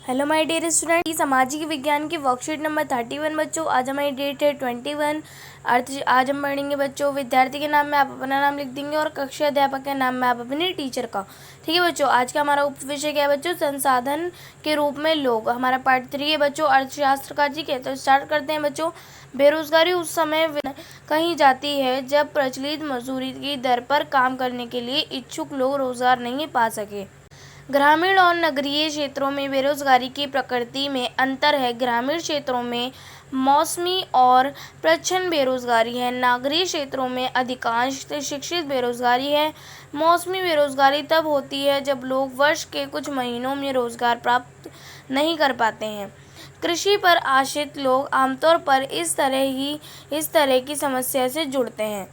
Hello my dear student, सामाजिक विज्ञान की वर्कशीट नंबर 31 बच्चों। आज हमारी डेट है 21 अर्थ। आज हम पढ़ेंगे बच्चों, विद्यार्थी के नाम में आप अपना नाम लिख देंगे और कक्षा अध्यापक के नाम में आप अपने टीचर का। ठीक है बच्चों, आज का हमारा उप विषय क्या है बच्चों? संसाधन के रूप में लोग। हमारा पार्ट 3 है बच्चों, अर्थशास्त्र का। ठीक है, तो स्टार्ट करते हैं बच्चों। बेरोजगारी उस समय कही जाती है जब प्रचलित मजदूरी की दर पर काम करने के लिए इच्छुक लोग रोजगार नहीं पा सके। ग्रामीण और नगरीय क्षेत्रों में बेरोजगारी की प्रकृति में अंतर है। ग्रामीण क्षेत्रों में मौसमी और प्रच्छन्न बेरोजगारी है। नगरीय क्षेत्रों में अधिकांश शिक्षित बेरोजगारी है। मौसमी बेरोजगारी तब होती है जब लोग वर्ष के कुछ महीनों में रोजगार प्राप्त नहीं कर पाते हैं। कृषि पर आश्रित लोग आमतौर पर इस तरह की समस्या से जुड़ते हैं।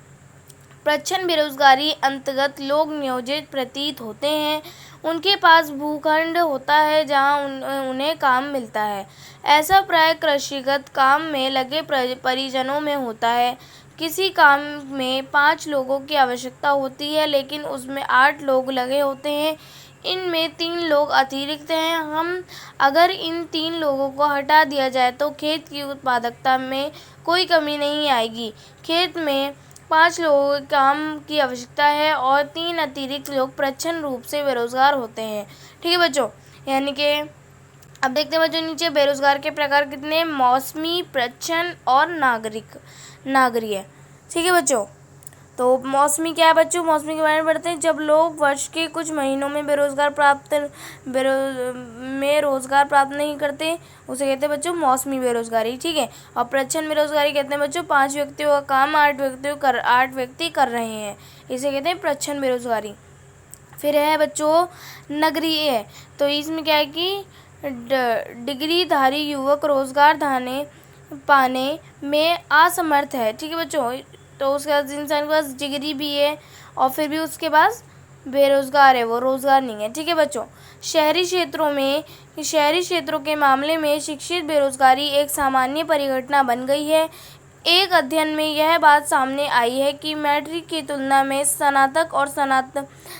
प्रच्छन्न बेरोजगारी अंतर्गत लोग नियोजित प्रतीत होते हैं। उनके पास भूखंड होता है जहां उन्हें काम मिलता है। ऐसा प्राय कृषिगत काम में लगे परिजनों में होता है। किसी काम में 5 लोगों की आवश्यकता होती है, लेकिन उसमें 8 लोग लगे होते हैं। इनमें 3 लोग अतिरिक्त हैं। अगर इन 3 लोगों को हटा दिया जाए तो खेत की उत्पादकता में कोई कमी नहीं आएगी। खेत में 5 लोगों के काम की आवश्यकता है और 3 अतिरिक्त लोग प्रच्छन्न रूप से बेरोजगार होते हैं। ठीक है बच्चों, यानी कि अब देखते हैं बच्चों नीचे बेरोजगार के प्रकार कितने? मौसमी, प्रच्छन्न और नागरीय। ठीक है बच्चों, तो मौसमी क्या है बच्चों? मौसमी के बारे में पढ़ते हैं। जब लोग वर्ष के कुछ महीनों में रोजगार प्राप्त नहीं करते, उसे कहते हैं बच्चों मौसमी बेरोजगारी। ठीक है, और प्रच्छन्न बेरोजगारी कहते हैं बच्चों 5 व्यक्तियों का काम 8 व्यक्ति कर रहे हैं, इसे कहते हैं प्रच्छन्न बेरोजगारी। फिर है बच्चों नगरीय। तो इसमें क्या है कि डिग्रीधारी युवक रोजगार पाने में असमर्थ है। ठीक है बच्चों, तो उसके बाद इंसान के पास डिग्री भी है और फिर भी उसके पास बेरोजगार है, वो रोजगार नहीं है। ठीक है बच्चों, शहरी क्षेत्रों के मामले में शिक्षित बेरोजगारी एक सामान्य परिघटना बन गई है। एक अध्ययन में यह बात सामने आई है कि मैट्रिक की तुलना में स्नातक और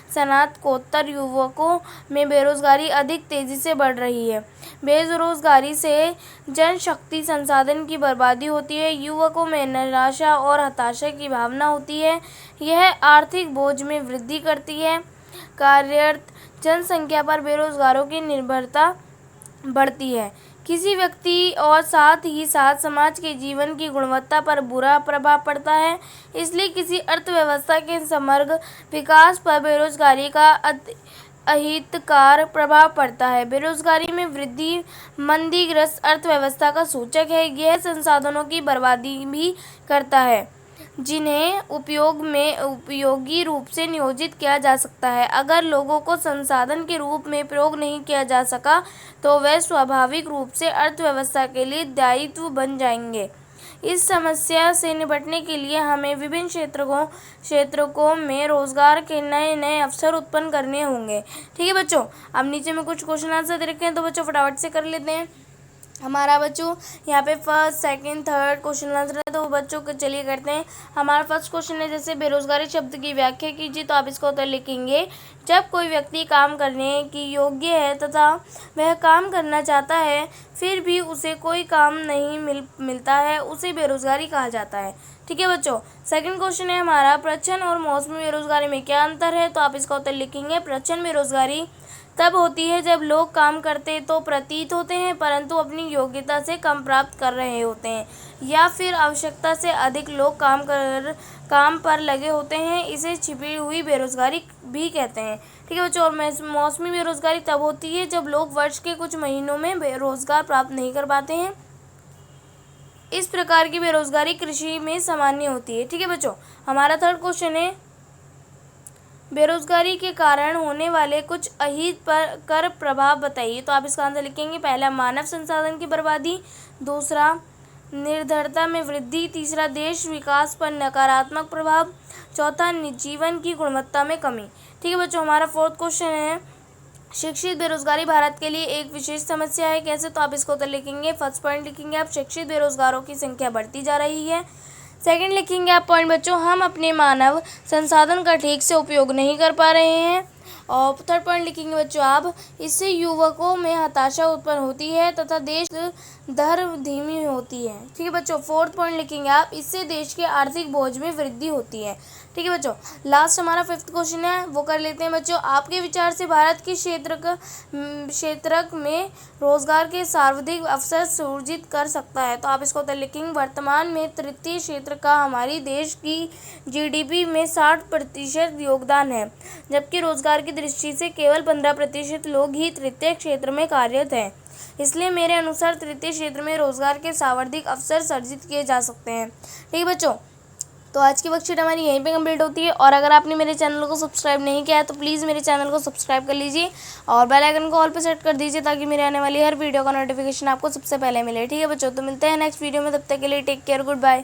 स्नातकोत्तर युवकों में बेरोजगारी अधिक तेजी से बढ़ रही है। बेरोजगारी से जनशक्ति संसाधन की बर्बादी होती है। युवकों में निराशा और हताशा की भावना होती है। यह आर्थिक बोझ में वृद्धि करती है। कार्यरत जनसंख्या पर बेरोजगारों की निर्भरता बढ़ती है। किसी व्यक्ति और साथ ही साथ समाज के जीवन की गुणवत्ता पर बुरा प्रभाव पड़ता है। इसलिए किसी अर्थव्यवस्था के समग्र विकास पर बेरोजगारी का अहितकार प्रभाव पड़ता है। बेरोजगारी में वृद्धि मंदीग्रस्त अर्थव्यवस्था का सूचक है। यह संसाधनों की बर्बादी भी करता है जिन्हें उपयोगी रूप से नियोजित किया जा सकता है। अगर लोगों को संसाधन के रूप में प्रयोग नहीं किया जा सका तो वे स्वाभाविक रूप से अर्थव्यवस्था के लिए दायित्व बन जाएंगे। इस समस्या से निपटने के लिए हमें विभिन्न क्षेत्रों में रोजगार के नए अवसर उत्पन्न करने होंगे। ठीक है बच्चों, अब नीचे में कुछ क्वेश्चन आंसर दे रखे हैं, तो बच्चों फटाफट से कर लेते हैं। हमारा बच्चों यहाँ पे first, second, third question answer है, तो बच्चों को चलिए करते हैं। हमारा फर्स्ट क्वेश्चन है, जैसे बेरोजगारी शब्द की व्याख्या कीजिए, तो आप इसका उत्तर लिखेंगे जब कोई व्यक्ति काम करने की योग्य है तथा वह काम करना चाहता है फिर भी उसे कोई काम नहीं मिलता है, उसे बेरोजगारी कहा जाता है। ठीक है बच्चों, सेकंड क्वेश्चन है हमारा, प्रच्छन्न और मौसमी बेरोजगारी में क्या अंतर है, तो आप इसका उत्तर लिखेंगे प्रच्छन्न बेरोजगारी तब होती है जब लोग काम करते तो प्रतीत होते हैं परंतु अपनी योग्यता से कम प्राप्त कर रहे होते हैं, या फिर आवश्यकता से अधिक लोग काम पर लगे होते हैं, इसे छिपी हुई बेरोजगारी भी कहते हैं। ठीक है बच्चों, और मौसमी बेरोजगारी तब होती है जब लोग वर्ष के कुछ महीनों में रोजगार प्राप्त नहीं कर पाते हैं। इस प्रकार की बेरोजगारी कृषि में सामान्य होती है। ठीक है बच्चों, हमारा थर्ड क्वेश्चन है, बेरोजगारी के कारण होने वाले कुछ अहितकर प्रभाव बताइए, तो आप इसका आंसर लिखेंगे पहला मानव संसाधन की बर्बादी, दूसरा निर्धरता में वृद्धि, तीसरा देश विकास पर नकारात्मक प्रभाव, चौथा जीवन की गुणवत्ता में कमी। ठीक है बच्चों, हमारा फोर्थ क्वेश्चन है, शिक्षित बेरोजगारी भारत के लिए एक विशेष समस्या है, कैसे, तो आप इसको उत्तर लिखेंगे फर्स्ट पॉइंट लिखेंगे आप, शिक्षित बेरोजगारों की संख्या बढ़ती जा रही है। सेकंड लिखेंगे आप पॉइंट बच्चों, हम अपने मानव संसाधन का ठीक से उपयोग नहीं कर पा रहे हैं। और थर्ड पॉइंट लिखेंगे बच्चों आप, इससे युवकों में हताशा उत्पन्न होती है तथा देश दर धीमी होती है। ठीक है बच्चों। फोर्थ पॉइंट लिखेंगे आप, इससे देश के आर्थिक बोझ में वृद्धि होती है। ठीक है बच्चों। लास्ट हमारा फिफ्थ क्वेश्चन है, वो कर लेते हैं बच्चों। आपके विचार से भारत की क्षेत्रक में रोजगार के सर्वाधिक अवसर सृजित कर सकता है। तो आप इसको उत्तर लिखेंगे, वर्तमान में तृतीय क्षेत्र का हमारी देश की जीडीपी में 60% योगदान है, जबकि रोजगार की दृष्टि से केवल 15% लोग ही तृतीय क्षेत्र में कार्यरत हैं। इसलिए मेरे अनुसार तृतीय क्षेत्र में रोजगार के सर्वाधिक अवसर सृजित किए जा सकते हैं। ठीक है बच्चों। तो आज की वर्कशीट हमारी यहीं पे कंप्लीट होती है, और अगर आपने मेरे चैनल को सब्सक्राइब नहीं किया है तो प्लीज़ मेरे चैनल को सब्सक्राइब कर लीजिए और बेल आइकन को ऑल पे सेट कर दीजिए, ताकि मेरे आने वाली हर वीडियो का नोटिफिकेशन आपको सबसे पहले मिले। ठीक है बच्चों। तो मिलते हैं नेक्स्ट वीडियो में, तब तक के लिए टेक केयर, गुड बाय।